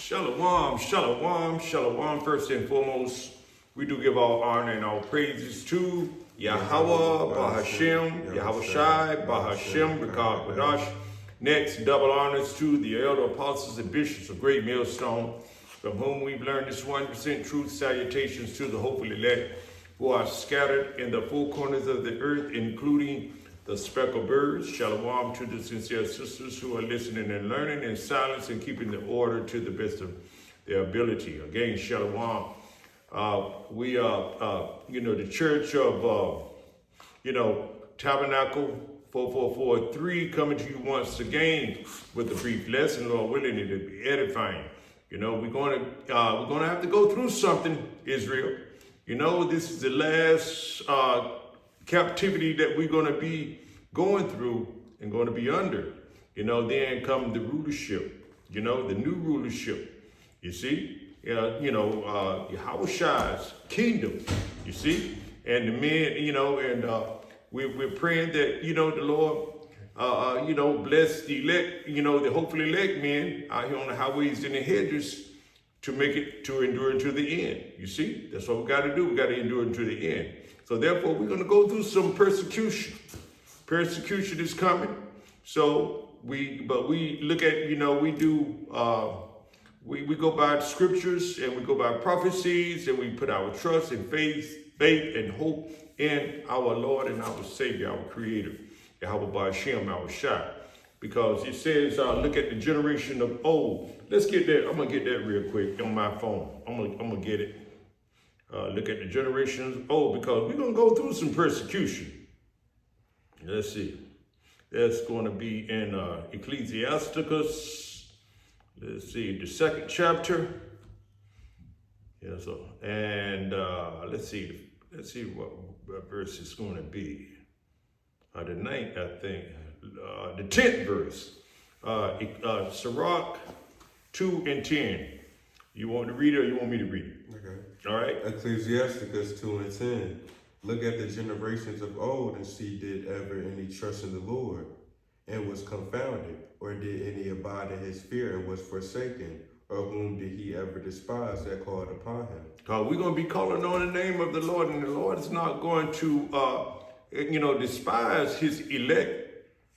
Shalom, shalom, shalom. First and foremost, we do give all honor and all praises to Yahweh, Bahashem, Yahweh Shai, Bahashem, Rikah Quadash. Next, double honors to the elder apostles and bishops of Great Millstone, from whom we've learned this 100% truth. Salutations to the hopeful elect who are scattered in the four corners of the earth, including the speckled birds. Shalom to the sincere sisters who are listening and learning in silence and keeping the order to the best of their ability. Again, shalom. We are, the church of, Tabernacle 4443 coming to you once again with a brief lesson, Lord willing, it will be edifying. We're going to have to go through something, Israel. This is the last captivity that we're going to be going through and going to be under. Then come the rulership, the new rulership. You see, Yahweh Shai's kingdom, you see, and the men, we're praying that, the Lord, bless the elect, the hopeful elect men out here on the highways and the hedges to make it, to endure unto the end. You see, that's what we got to do. We got to endure unto the end. So therefore, we're going to go through some persecution. Persecution is coming. So we look at, we go by the scriptures and we go by prophecies and we put our trust and faith and hope in our Lord and our Savior, our Creator, Yahweh Ba'ashem, our Shai. Because it says, look at the generation of old. Let's get that. I'm going to get that real quick on my phone. I'm going to get it. Look at the generations of old, because we're going to go through some persecution. Let's see. That's going to be in Ecclesiasticus. Let's see, the 2nd chapter. Yeah, so, and let's see what verse it's going to be. The 9th, I think. The 10th verse. Sirach 2 and 10. You want to read it or you want me to read it? Okay. All right. Ecclesiasticus 2 and 10. Look at the generations of old and see, did ever any trust in the Lord and was confounded, or did any abide in his fear and was forsaken, or whom did he ever despise that called upon him? We're going to be calling on the name of the Lord, and the Lord is not going to, despise his elect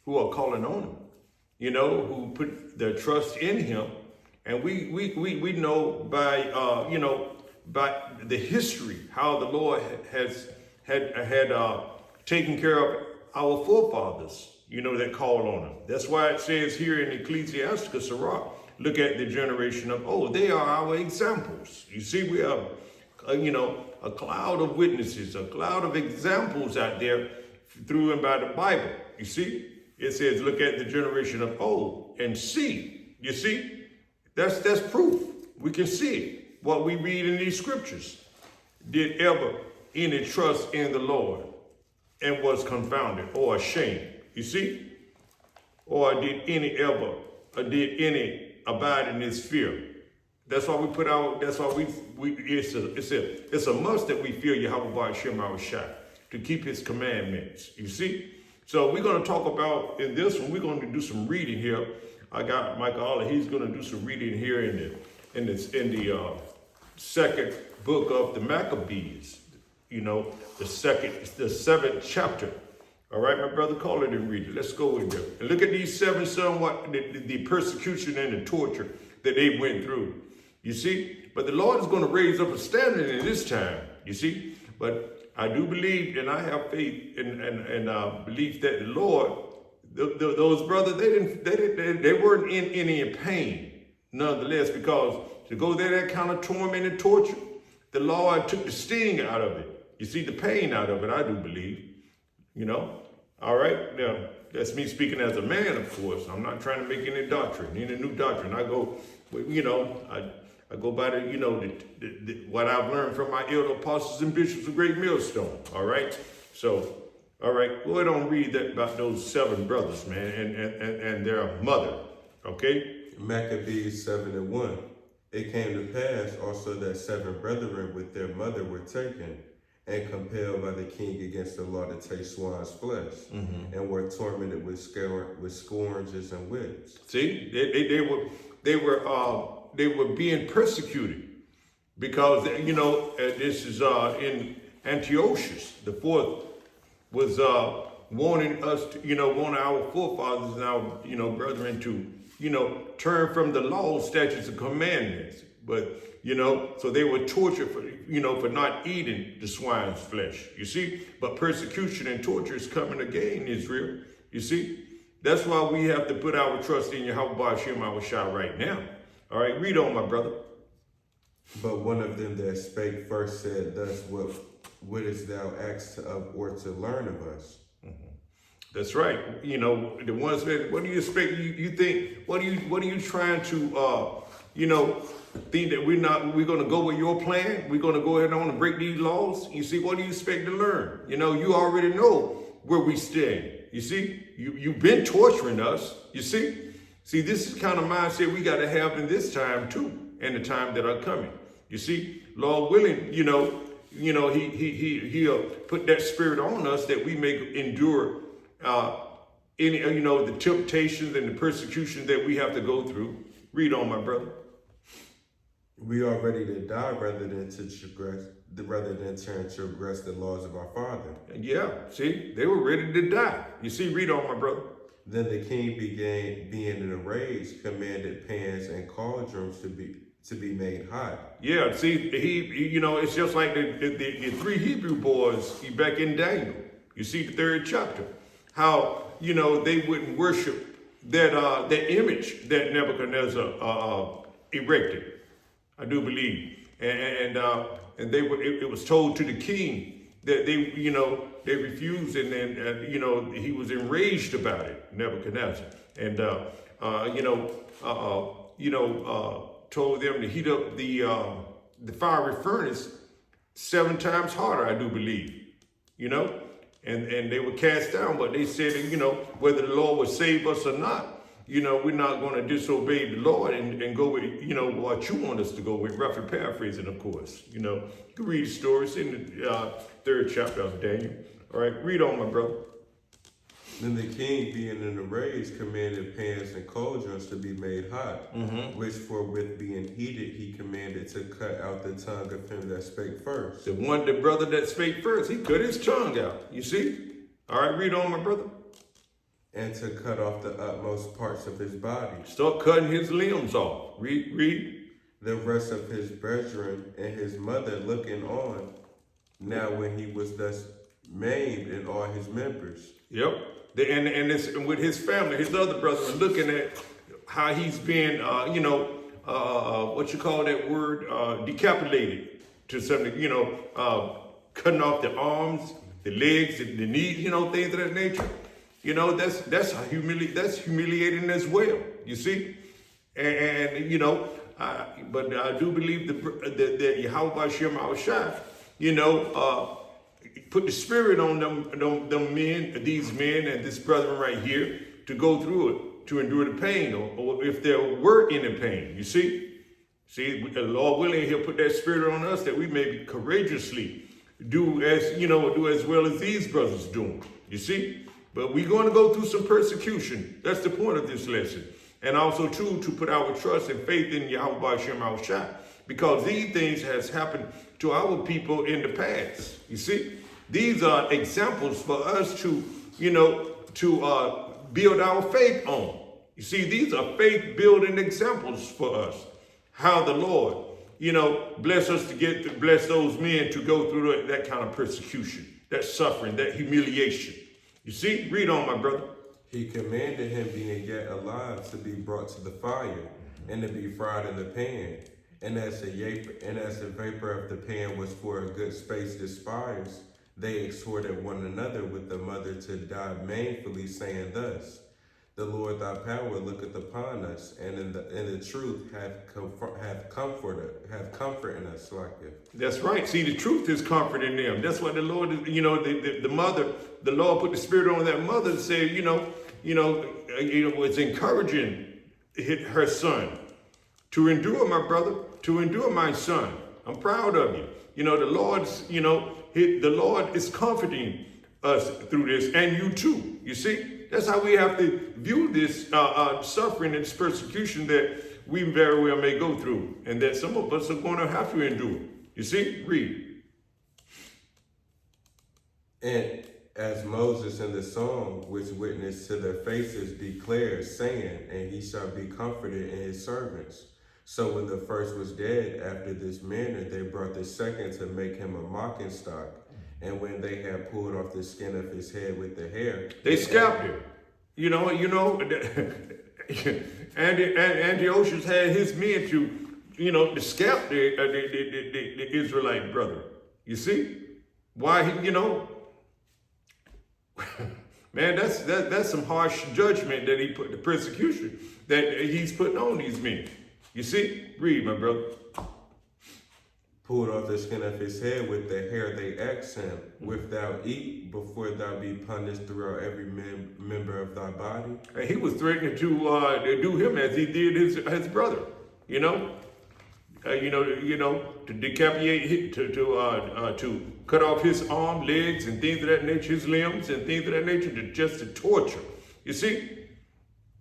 who are calling on him, who put their trust in him. And we know by, by the history, how the Lord had taken care of our forefathers, that called on him. That's why it says here in Ecclesiasticus, Sirach, look at the generation of old. They are our examples. You see, we have, a cloud of witnesses, a cloud of examples out there through and by the Bible. You see, it says, look at the generation of old and see. You see, that's proof. We can see it. What we read in these scriptures. Did ever any trust in the Lord and was confounded or ashamed? You see? Or did any abide in his fear? That's why we put out, that's why it's a must that we fear Yahweh Ba'ashem our Shai, to keep his commandments. You see? So we're going to talk about, in this one, we're going to do some reading here. I got Michael Oller, he's going to do some reading here in the second book of the Maccabees, the 7th chapter. All right, my brother, call it and read it. Let's go in there. And look at these 7 somewhat, the persecution and the torture that they went through. You see? But the Lord is going to raise up a standard in this time. You see? But I do believe, and I have faith and belief that the Lord, those brothers, they weren't in any pain, nonetheless, because to go there, that kind of torment and torture, the Lord took the sting out of it. You see, the pain out of it, I do believe. All right. Now, that's me speaking as a man, of course. I'm not trying to make any doctrine, any new doctrine. I go, I go by the, what I've learned from my elder apostles and bishops of Great Millstone. All right. So, all right, go ahead and read that about those 7 brothers, man, and their mother. Okay. Maccabees 7 and 1. It came to pass also that 7 brethren with their mother were taken and compelled by the king against the law to taste swine's flesh, and were tormented with scourges and whips. See, they were being persecuted because, this is in Antiochus the fourth was warning us, warning our forefathers and our, brethren to, turn from the law, statutes, and commandments. But, so they were tortured for not eating the swine's flesh, you see. But persecution and torture is coming again, Israel, you see. That's why we have to put our trust in Yahweh Hashem Shah right now. All right, read on, my brother. But one of them that spake first said, thus, what wouldest thou ask of or to learn of us? That's right. The ones that, what do you expect? You think, what are you trying to, think that we're going to go with your plan? We're going to go ahead on and break these laws? You see, what do you expect to learn? You already know where we stand. You see, you've been torturing us. You see, this is the kind of mindset we got to have in this time too, and the time that are coming. You see, Lord willing, he'll put that spirit on us that we may endure any, the temptations and the persecution that we have to go through. Read on, my brother. We are ready to die rather than transgress the laws of our Father. Yeah, see, they were ready to die. You see, read on, my brother. Then the king began, being in a rage, commanded pans and cauldrons to be made hot. Yeah, see, it's just like the three Hebrew boys back in Daniel. You see the 3rd chapter, how they wouldn't worship that image that Nebuchadnezzar erected. I do believe, and it was told to the king that they refused, and then he was enraged about it, Nebuchadnezzar, and told them to heat up the fiery furnace 7 times harder, I do believe, and they were cast down, but they said, whether the Lord would save us or not, we're not going to disobey the Lord and go with, what you want us to go with, roughly paraphrasing, of course. You can read stories in the 3rd chapter of Daniel. All right, read on, my brother. Then the king, being in a rage, commanded pans and cauldrons to be made hot, which forthwith being heated, he commanded to cut out the tongue of him that spake first. The brother that spake first, he cut his tongue out, you see? All right, read on, my brother. And to cut off the utmost parts of his body. Start cutting his limbs off. Read. The rest of his brethren and his mother looking on, now when he was thus maimed in all his members. Yep. And with his family, his other brethren, looking at how he's been, what you call that word, decapitated to something, cutting off the arms, the legs, the knees, things of that nature. That's humiliating as well, you see? But I do believe that Yahweh Hashem Shah, put the spirit on them men, these men and this brother right here to go through it, to endure the pain, or if there were any pain, you see? See, the Lord willing, he'll put that spirit on us that we may courageously do as well as these brothers doing, you see? But we're going to go through some persecution. That's the point of this lesson. And also, too, to put our trust and faith in Yahweh Hashem Shah, because these things has happened to our people in the past. You see, these are examples for us to build our faith on. You see, these are faith-building examples for us. How the Lord, bless us to bless those men to go through that kind of persecution, that suffering, that humiliation. You see, read on, my brother. He commanded him, being yet alive, to be brought to the fire and to be fried in the pan. And as the vapor of the pan was for a good space despised, they exhorted one another with the mother to die manfully, saying thus: The Lord thy power looketh upon us, and in the truth have comfort in us. That's right. See, the truth is comfort in them. That's what the Lord is, the mother, the Lord put the spirit on that mother and said, it's encouraging her son to endure, my brother, to endure, my son. I'm proud of you. The Lord is comforting us through this, and you too. You see, that's how we have to view this suffering and this persecution that we very well may go through, and that some of us are going to have to endure. You see, read. And as Moses in the song, which witnessed to their faces, declared, saying, and he shall be comforted in his servants. So when the first was dead, after this manner, they brought the second to make him a mocking stock. And when they had pulled off the skin of his head with the hair, They scalped him. Antiochus had his men to scalp the Israelite brother. You see? Why man, that's some harsh judgment that he put, the persecution that he's putting on these men. You see? Read, my brother. pulled off the skin of his head with the hair, they asked him, wilt thou eat before thou be punished throughout every member of thy body? And he was threatening to do him as he did his brother. To decapitate, to cut off his arm, legs, and things of that nature, his limbs, and things of that nature, to torture. You see?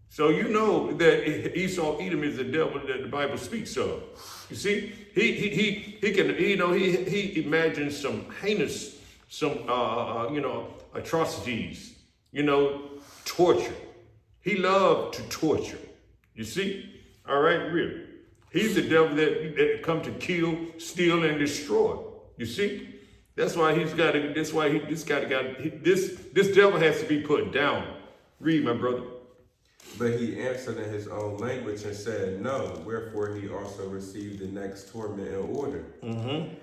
So you know that Esau, Edom is the devil that the Bible speaks of. You see, he imagines some heinous, atrocities, torture. He loved to torture. You see? All right, really. He's the devil that come to kill, steal, and destroy. You see? That's why this devil has to be put down. Read, my brother. But he answered in his own language and said, no, wherefore he also received the next torment in order,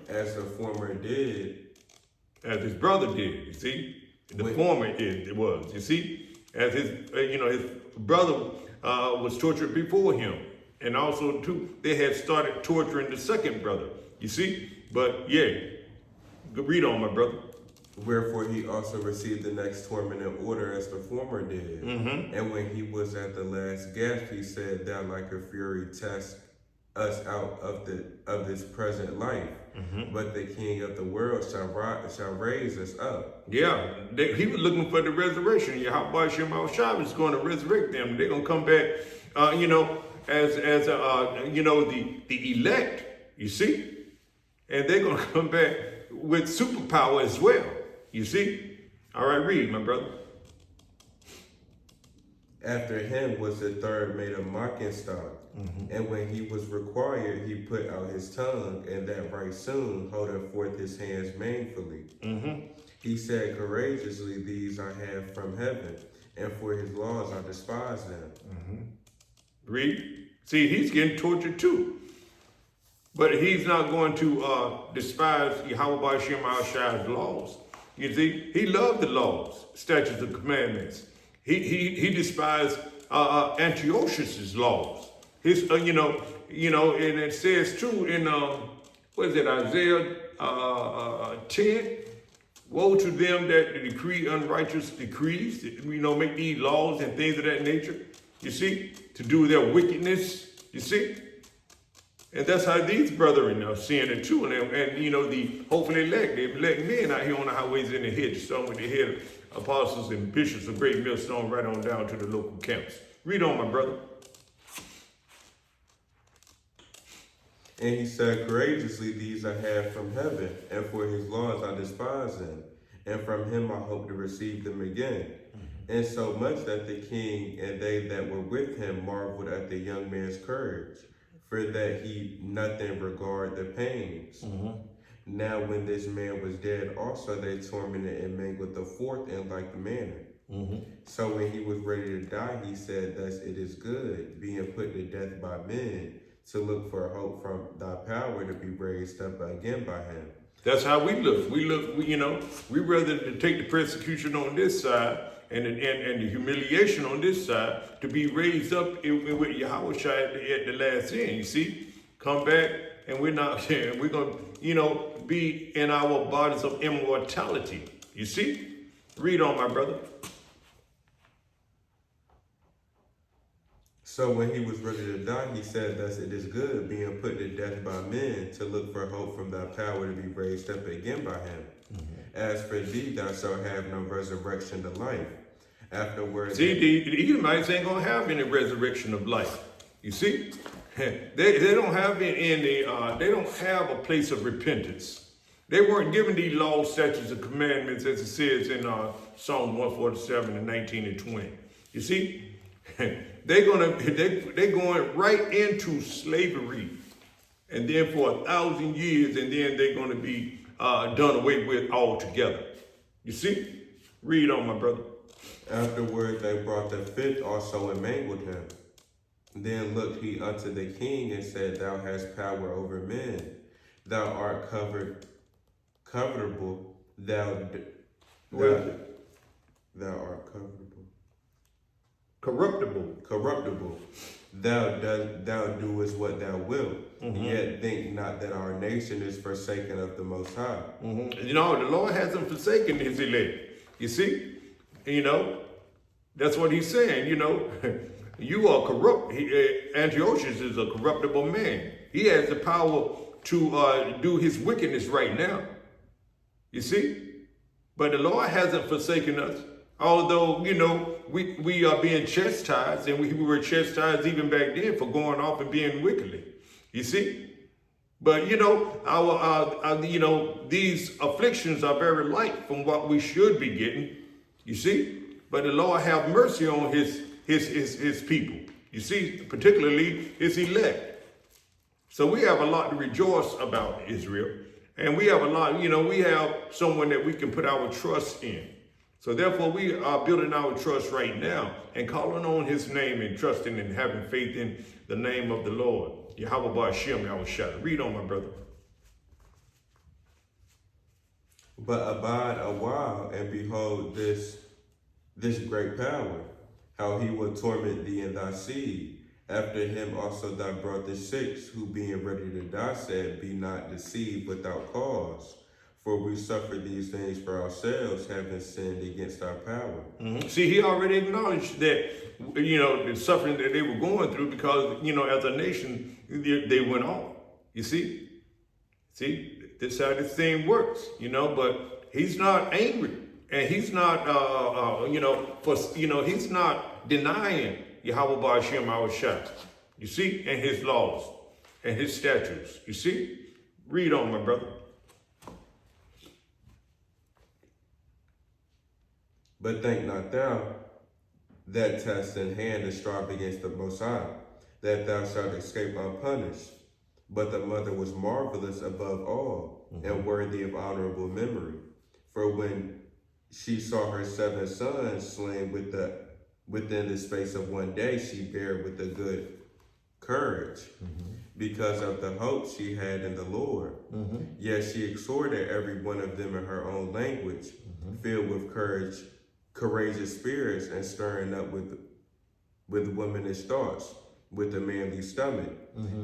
as the former did. As his brother did, you see? The former it was, you see? As his brother was tortured before him. And also, too, they had started torturing the second brother, you see? But, yeah, read on, my brother. Wherefore he also received the next torment in order as the former did. And when he was at the last gasp, he said, thou like a fury test us out of this present life. But the King of the world shall raise us up. Yeah, he was looking for the resurrection. Yahweh Shem Shai is going to resurrect them. They're going to come back, as the elect, you see? And they're going to come back with superpower as well. You see? All right, read, my brother. After him was the third made a mocking stock. And when he was required, he put out his tongue, and that right soon, holding forth his hands manfully. He said, courageously, these I have from heaven, and for his laws I despise them. Read. See, he's getting tortured too. But he's not going to despise Yahweh Shem Shai's laws. You see, he loved the laws, statutes, and commandments. He despised Antiochus's laws. His, and it says too in Isaiah 10. Woe to them that decree unrighteous decrees, make these laws and things of that nature. You see, to do their wickedness. You see. And that's how these brethren are seeing it too. And the hopefully elect, the elect men out here on the highways in the hedges, some with the head apostles and bishops of Great Millstone right on down to the local camps. Read on, my brother. And he said, courageously, these I have from heaven, and for his laws I despise them, and from him I hope to receive them again. And so much that the king and they that were with him marveled at the young man's courage, for that he nothing regard the pains. Now when this man was dead, also they tormented and mangled the fourth in like manner. So when he was ready to die, he said, thus it is good, being put to death by men, to look for hope from thy power to be raised up again by him. That's how we look. We rather to take the persecution on this side and the humiliation on this side to be raised up with Yahweh Shai at the last end. You see, come back and we're going to, be in our bodies of immortality. You see, read on, my brother. So when he was ready to die, he said, thus it is good, being put to death by men, to look for hope from thy power to be raised up again by him. As for thee, thou shalt have no resurrection to life. Afterwards, see, the Edomites ain't going to have any resurrection of life. You see? they don't have they don't have a place of repentance. They weren't given these laws, statutes, and commandments as it says in Psalm 147 and 19 and 20. You see, they're going right into slavery, and then for 1,000 years, and then they're going to be done away with altogether. You see, read on, my brother. Afterward they brought the fifth also and mangled him. Then looked he unto the king and said, Thou hast power over men. Thou art covetable. Thou art covetable. Corruptible. Thou doest what thou wilt. Yet think not that our nation is forsaken of the Most High. You know, the Lord hasn't forsaken his elect. You see, that's what he's saying. You are corrupt. Antiochus is a corruptible man. He has the power to do his wickedness right now. You see? But the Lord hasn't forsaken us. Although, we are being chastised, and we were chastised even back then for going off and being wickedly. You see? But, these afflictions are very light from what we should be getting. You see? But the Lord have mercy on his people. You see, particularly his elect. So we have a lot to rejoice about, Israel. And we have a lot, we have someone that we can put our trust in. So therefore we are building our trust right now and calling on his name and trusting and having faith in the name of the Lord. Yahweh Ba'Shem Yahushua. Read on, my brother. But abide a while and behold this great power, how he will torment thee and thy seed. After him also thou brought the six, who being ready to die said, Be not deceived without cause. For we suffer these things for ourselves, having sinned against our power. See, he already acknowledged that, the suffering that they were going through because, as a nation, they went on. You see? See, this is how this thing works, but he's not angry. And he's not, he's not denying Yahweh Ba'Shem Yahushua. You see? And his laws and his statutes. You see? Read on, my brother. But think not thou that hast in hand to strive against the Most High, that thou shalt escape unpunished. But the mother was marvelous above all, and worthy of honorable memory. For when she saw her 7 sons slain within the space of one day, she bare with a good courage, because of the hope she had in the Lord. Yet she exhorted every one of them in her own language, filled with courageous spirits, and stirring up with womanish thoughts, with a manly stomach.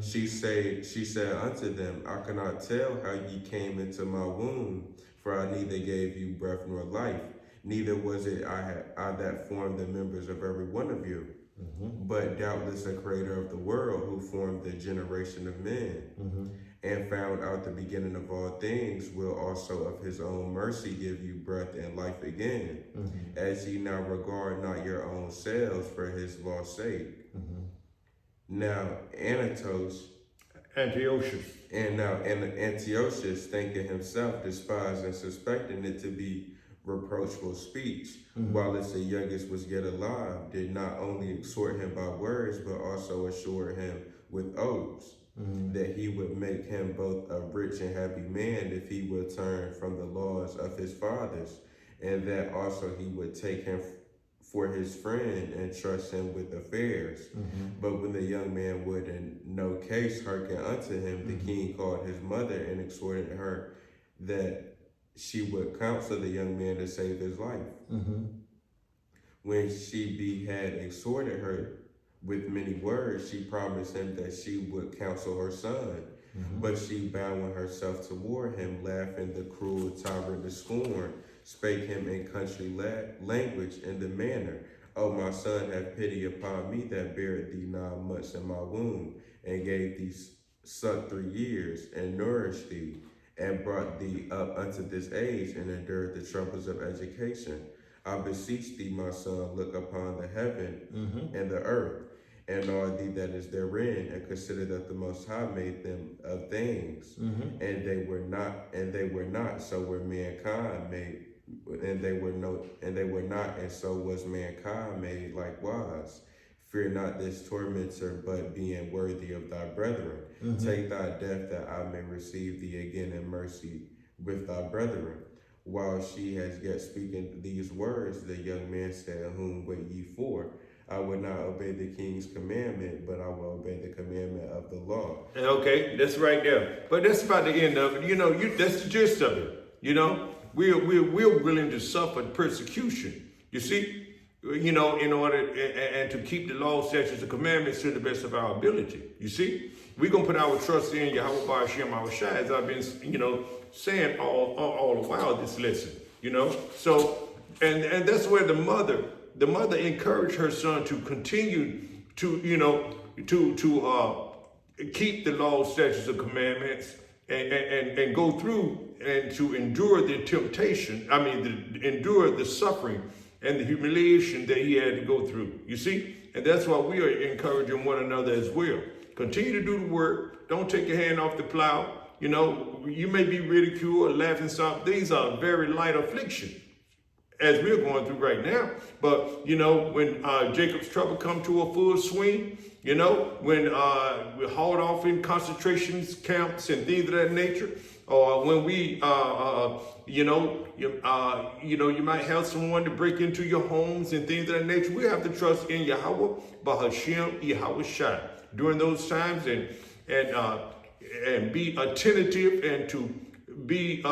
She said unto them, I cannot tell how ye came into my womb, for I neither gave you breath nor life, neither was it I that formed the members of every one of you, but doubtless the creator of the world, who formed the generation of men, and found out the beginning of all things, will also of his own mercy give you breath and life again, as ye now regard not your own selves for his law's sake. Now Antiochus, thinking himself despised and suspecting it to be reproachful speech, whilst the youngest was yet alive, did not only exhort him by words, but also assure him with oaths, that he would make him both a rich and happy man if he would turn from the laws of his fathers, and that also he would take him for his friend and trust him with affairs. But when the young man would in no case hearken unto him, the king called his mother and exhorted her that she would counsel the young man to save his life. When she had exhorted her with many words, she promised him that she would counsel her son. But she, bowing herself toward him, laughing the cruel tyrant to scorn, spake him in country language in the manner, O my son, have pity upon me that bare thee 9 months in my womb, and gave thee suck 3 years, and nourished thee, and brought thee up unto this age, and endured the troubles of education. I beseech thee, my son, look upon the heaven and the earth, and all thee that is therein, and consider that the Most High made them of things, and they were not, so were mankind made, and they were not, and so was mankind made likewise. Fear not this tormentor, but being worthy of thy brethren. Take thy death, that I may receive thee again in mercy with thy brethren. While she has yet speaking these words, the young man said, Whom wait ye for? I will not obey the king's commandment, but I will obey the commandment of the law. Okay, that's right there. But that's about the end of it. That's the gist of it. We're willing to suffer persecution. You see, in order and to keep the law, statutes, and commandments to the best of our ability. You see, we're gonna put our trust in Yahweh Ba'ashem Yahushai, as I've been, saying all the while this lesson. So and that's where the mother encouraged her son to continue to keep the law, statutes, and commandments, and go through and to endure the temptation. Endure the suffering and the humiliation that he had to go through. You see, and that's why we are encouraging one another as well. Continue to do the work. Don't take your hand off the plow. You may be ridiculed or laughing stock. These are very light affliction, as we're going through right now. But, when Jacob's trouble come to a full swing, when we're hauled off in concentration camps and things of that nature, or when we, you might have someone to break into your homes and things of that nature, we have to trust in Yahweh, Ba'ashem Yahushai during those times and be attentive and to be,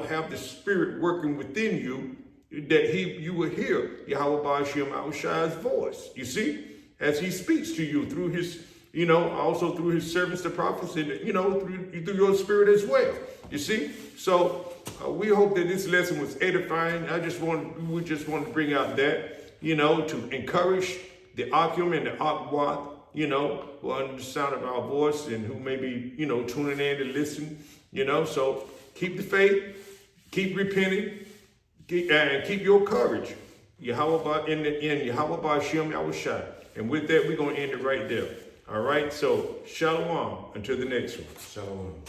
have the Spirit working within you, that you will hear Yahweh Ba'ashem Yahushai's voice. You see, as he speaks to you through his, also through his servants, the prophets, and through your spirit as well. You see, so we hope that this lesson was edifying. We just want to bring out that, to encourage the Akim and the Akwath, who are under the sound of our voice and who may be, tuning in to listen, so keep the faith, keep repenting, and keep your courage. Yahweh in Yahweh Ba'ashem Yahushai. And with that, we're going to end it right there. All right, so shalom until the next one. Shalom.